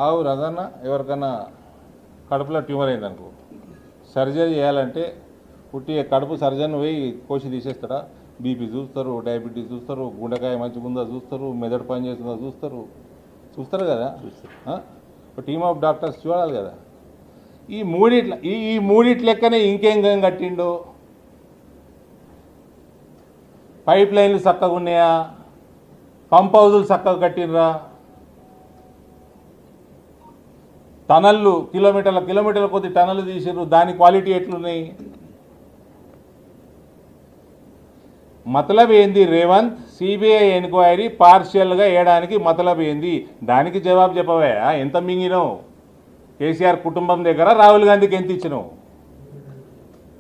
ఆవు రదన్న ఎవరికన్నా కడుపులో ట్యూమర్ అయిందనుకో సర్జరీ చేయాలంటే పుట్టి కడుపు సర్జన్ పోయి కోసి తీసేస్తాడా? బీపీ చూస్తారు, డయాబెటీస్ చూస్తారు, గుండెకాయ మంచిగా ఉందా చూస్తారు, మెదడు పని చేస్తుందా చూస్తారు కదా. ఒక టీమ్ ఆఫ్ డాక్టర్స్ చూడాలి కదా. ఈ మూడిట్ల లెక్కనే ఇంకేం కట్టిండు? పైప్ లైన్లు చక్కగా ఉన్నాయా? పంప్ హౌజులు చక్కగా కట్టినరా? టనళ్ళు కిలోమీటర్ల కొద్ది టనళ్ళు తీసిర్రు, దాని క్వాలిటీ ఎట్లున్నాయి? మతలబ్ ఏంది రేవంత్? సిబిఐ ఎంక్వైరీ పార్షియల్గా వేయడానికి మతలబ్ ఏంది? దానికి జవాబు చెప్పవా? ఎంత మింగినావు కేసీఆర్ కుటుంబం దగ్గర? రాహుల్ గాంధీకి ఎంత ఇచ్చినావు?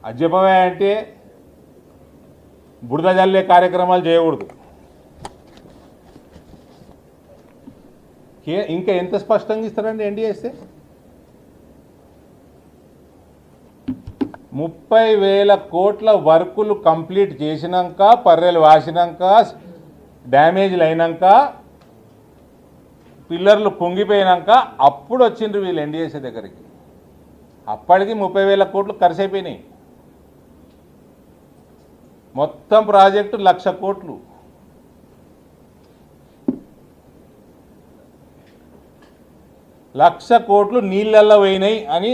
అది చెప్పవా అంటే బురద జల్లే కార్యక్రమాలు చేయకూడదు. ఇంకా ఎంత స్పష్టంగా ఇస్తారండి ఎన్డీఏస్తే? 30,000 కోట్ల వర్కులు కంప్లీట్ చేసినాక, పర్రెలు వాసినాక, డ్యామేజ్లు అయినాక, పిల్లర్లు కుంగిపోయినాక అప్పుడు వచ్చిండ్రు వీళ్ళు ఎన్డీఏసీ దగ్గరికి. అప్పటికి 30,000 కోట్లు ఖర్చు అయిపోయినాయి. మొత్తం ప్రాజెక్టు 1,00,000 కోట్లు. లక్ష కోట్లు నీళ్ళల్లో పోయినాయి అని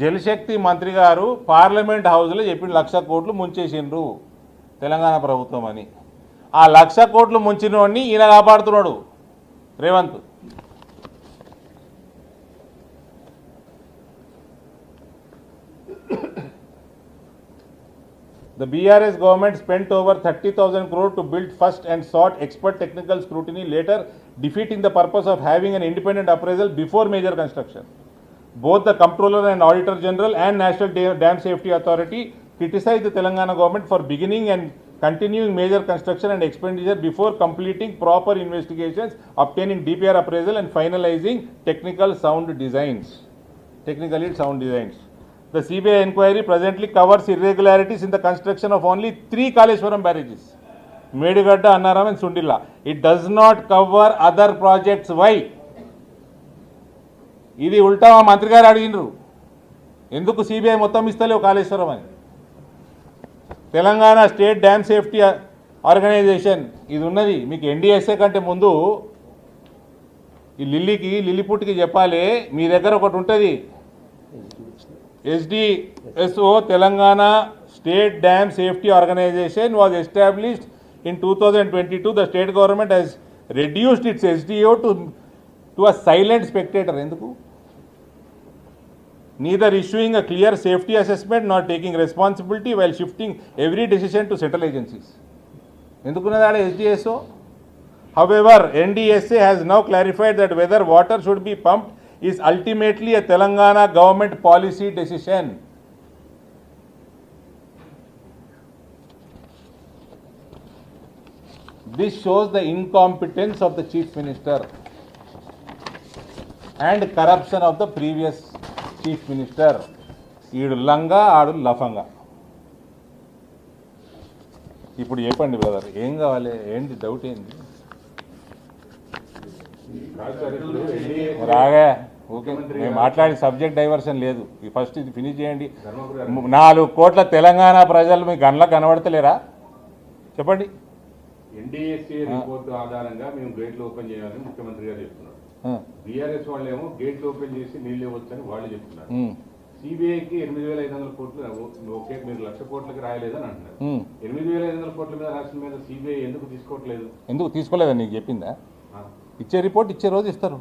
జలశక్తి మంత్రి గారు పార్లమెంట్ హౌస్లో చెప్పిన 1,00,000 కోట్లు ముంచేసిండ్రు తెలంగాణ ప్రభుత్వం అని. ఆ 1,00,000 కోట్లు ముంచినోడిని ఈయన కాపాడుతున్నాడు Revanth. The BRS government spent over 30,000 crore to build first and sought expert technical scrutiny later, defeating the purpose of having an independent appraisal before major construction. Both the Comptroller and Auditor General and National Dam Safety Authority criticized the Telangana government for beginning and continuing major construction and expenditure before completing proper investigations, obtaining DPR appraisal and finalizing technically sound designs. The CBI inquiry presently covers irregularities in the construction of only 3 Kaleshwaram barrages, Medigadda, Annaram and Sundilla. It does not cover other projects. Why? ఇది ఉల్టా మా మంత్రి గారు అడిగినారు, ఎందుకు CBI మొత్తం ఇస్తలేవు కాళేశ్వరం అని. Telangana state dam safety organisation ఇది ఉన్నది మీకు. ఎన్డీఎస్ఏ కంటే ముందు ఈ లిల్లీపుట్టికి చెప్పాలి, మీ దగ్గర ఒకటి ఉంటుంది SDSO, Telangana State Dam Safety Organization was established in 2022. The state government has reduced its SDO to a silent spectator. Enduku? Neither issuing a clear safety assessment nor taking responsibility while shifting every decision to central agencies. Endukunnada SDSO? However, NDSA has now clarified that whether water should be pumped is ultimately a Telangana government policy decision. This shows the incompetence of the Chief Minister and corruption of the previous Chief Minister. ఈడు లంగా ఆడు లఫంగా. ఇప్పుడు చెప్పండి brother, ఏం కావాలి? ఏంటి doubt? ఏంటి రాగా? ఓకే, మేము మాట్లాడి సబ్జెక్ట్ డైవర్షన్ లేదు. ఫస్ట్ ఇది ఫినిష్ చేయండి. 4 కోట్ల తెలంగాణ ప్రజలు మీ గన్లకు కనబడతలేరా? చెప్పండి. ఎన్డీఎస్సీ రిపోర్ట్ ఆధారంగా మేము గేట్లు ఓపెన్ చేయాలని ముఖ్యమంత్రి గారు చెప్తున్నారు. బీఆర్ఎస్ వాళ్ళేమో గేట్లు ఓపెన్ చేసి నీళ్ళు ఇవ్వచ్చని వాళ్ళు చెప్తున్నారు. సిబిఐకి 8,500 కోట్లు ఓకే, మీరు 1,00,000 కోట్లకి రాయలేదని అంటున్నారు. 8,500 కోట్ల మీద రాసిన మీద సిబిఐ ఎందుకు తీసుకోవట్లేదు? ఎందుకు తీసుకోలేదని నీకు చెప్పిందా? ఇచ్చే రిపోర్ట్ ఇచ్చే రోజు ఇస్తారు.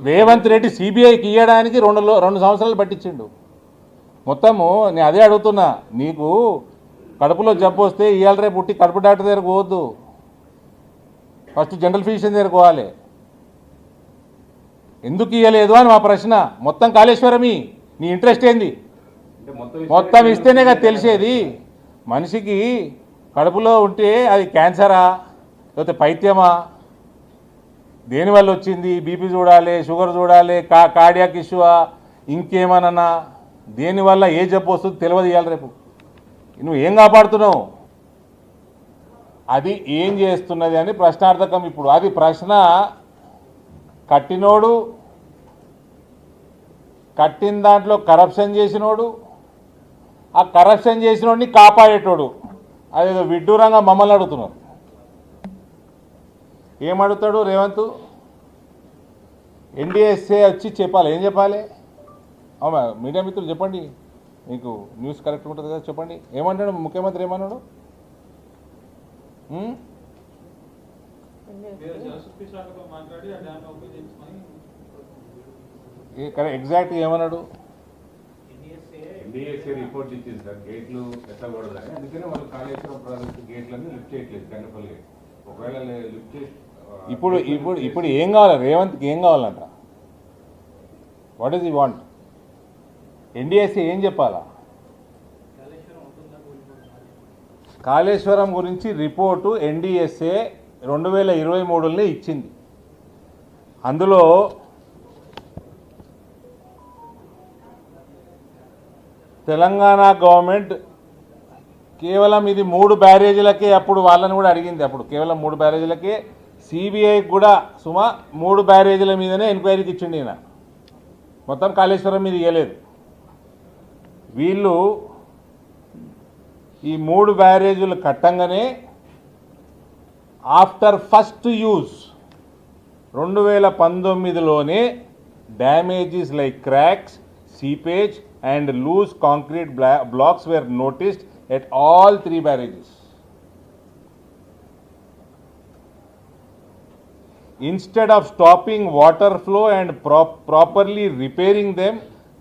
రేవంత్ రెడ్డి సిబిఐకి ఇవ్వడానికి 2 సంవత్సరాలు పట్టించిండు. మొత్తము నేను అదే అడుగుతున్నా, నీకు కడుపులో జబ్బు వస్తే ఇవాళ రేపు పుట్టి కడుపు డాక్టర్ దగ్గరకు పోవద్దు, ఫస్ట్ జనరల్ ఫిజిషియన్ దగ్గరకు పోవాలి. ఎందుకు ఇవ్వలేదు అని మా ప్రశ్న. మొత్తం కాళేశ్వరమి, నీ ఇంట్రెస్ట్ ఏంది? మొత్తం ఇస్తేనే కదా తెలిసేది. మనిషికి కడుపులో ఉంటే అది క్యాన్సరా లేకపోతే పైత్యమా, దేనివల్ల వచ్చింది, బీపీ చూడాలి, షుగర్ చూడాలి, కార్డియాక్ ఇష్యూవా, ఇంకేమన్నా దేనివల్ల ఏ జబ్బు వస్తుందో తెలియదు. ఇవ్వాలి రేపు నువ్వు ఏం కాపాడుతున్నావు, అది ఏం చేస్తున్నది అని ప్రశ్నార్థకం. ఇప్పుడు అది ప్రశ్న కట్టినోడు, కట్టిన దాంట్లో కరప్షన్ చేసినోడు, ఆ కరప్షన్ చేసినోడిని కాపాడేటోడు. అదేదో విడ్డూరంగా మమ్మల్ని అడుగుతున్నారు. ఏమడుగుతాడు రేవంత్? ఎన్డీఎస్ఏ వచ్చి చెప్పాలి. ఏం చెప్పాలి? అవునా మీడియా మిత్రులు చెప్పండి, మీకు న్యూస్ కరెక్ట్ ఉంటుంది కదా, చెప్పండి. ఏమంటాడు ముఖ్యమంత్రి? ఏమన్నాడు? ఎగ్జాక్ట్గా ఏమన్నాడు? ఎన్డీఎస్ఏ రిపోర్ట్ ఇచ్చింది సార్, గేట్లు ఎత్తకూడదని. అందుకనే వాళ్ళు కాళేశ్వరం ప్రాజెక్టు గేట్లను లిఫ్ట్ చేయట్లేదు కన్నపల్లి గేట్. ఒకవేళ లిఫ్ట్ చేసి ఇప్పుడు ఇప్పుడు ఇప్పుడు ఏం కావాలి రేవంత్కి? ఏం కావాలంట? వాట్ ఈస్ ఈ వాంట్? ఎన్డీఎస్ఏ ఏం చెప్పాలా? కాళేశ్వరం గురించి రిపోర్టు ఎన్డీఎస్ఏ 2023లోనే ఇచ్చింది. అందులో తెలంగాణ గవర్నమెంట్ కేవలం ఇది 3 బ్యారేజీలకే, అప్పుడు వాళ్ళని కూడా అడిగింది, అప్పుడు కేవలం 3 బ్యారేజీలకే, సిబిఐకి కూడా 3 బ్యారేజీల మీదనే ఎంక్వైరీకి ఇచ్చిండి ఈయన, మొత్తం కాళేశ్వరం మీద ఇవ్వలేదు. వీళ్ళు ఈ 3 బ్యారేజీలు కట్టంగానే ఆఫ్టర్ ఫస్ట్ యూజ్ 2019లోనే damages like cracks, seepage and loose concrete blocks were noticed at all 3 barrages. Instead of stopping water flow and properly repairing them,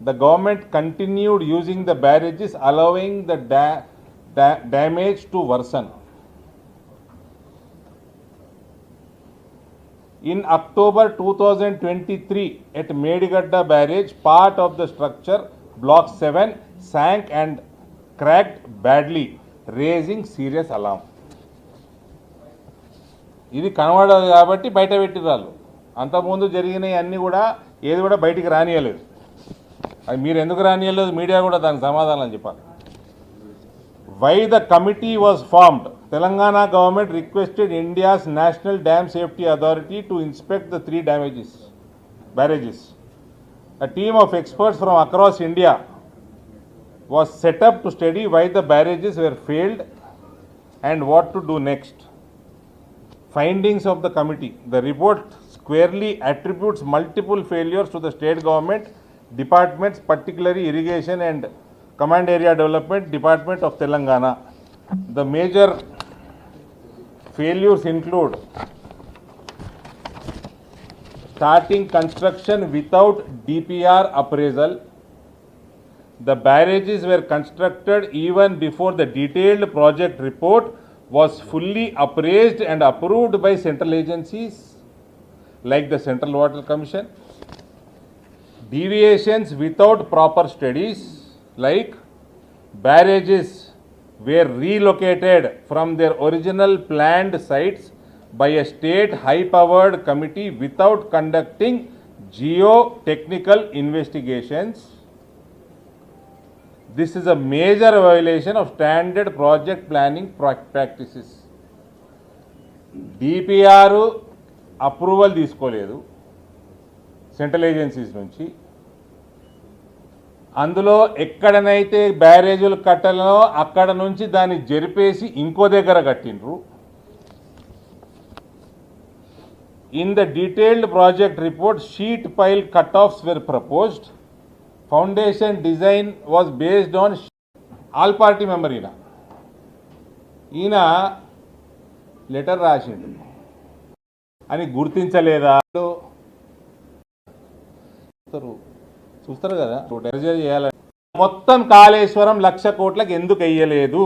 the government continued using the barrages, allowing the damage to worsen. In October 2023, at Medigadda barrage, part of the structure, block 7, sank and cracked badly, raising serious alarm. ఇది కనబడదు కాబట్టి బయట పెట్టిరాళ్ళు. అంతకుముందు జరిగినవి అన్నీ కూడా ఏది కూడా బయటికి రానియలేదు. అది మీరు ఎందుకు రానియలేదు? మీడియా కూడా దానికి సమాధానం చెప్పాలి. Why the committee was formed? Telangana government requested India's National Dam Safety Authority to inspect the 3 barrages. A team of experts from across India was set up to study why the barrages were failed and what to do next. Findings of the committee. The report squarely attributes multiple failures to the state government departments, particularly Irrigation and Command Area Development Department of Telangana. The major failures include starting construction without DPR appraisal. The barrages were constructed even before the detailed project report was fully appraised and approved by central agencies like the Central Water Commission. Deviations without proper studies, like barrages were relocated from their original planned sites by a state high-powered committee without conducting geotechnical investigations. This is a major violation of standard project planning practices. DPR approval తీసుకోలేదు central agencies నుంచి. అందులో ఎక్కడనైతే బ్యారేజీలు కట్టాలనో అక్కడ నుంచి దాన్ని జరిపేసి ఇంకో దగ్గర కట్టిండ్రు. In the detailed project report, sheet pile cutoffs were proposed. Foundation design was based on all party member ఈయన letter రాసిండు అని గుర్తించలేదా? చూస్తారు కదా చేయాలని. మొత్తం కాళేశ్వరం 1,00,000 కోట్లకు ఎందుకు వెయ్యలేదు?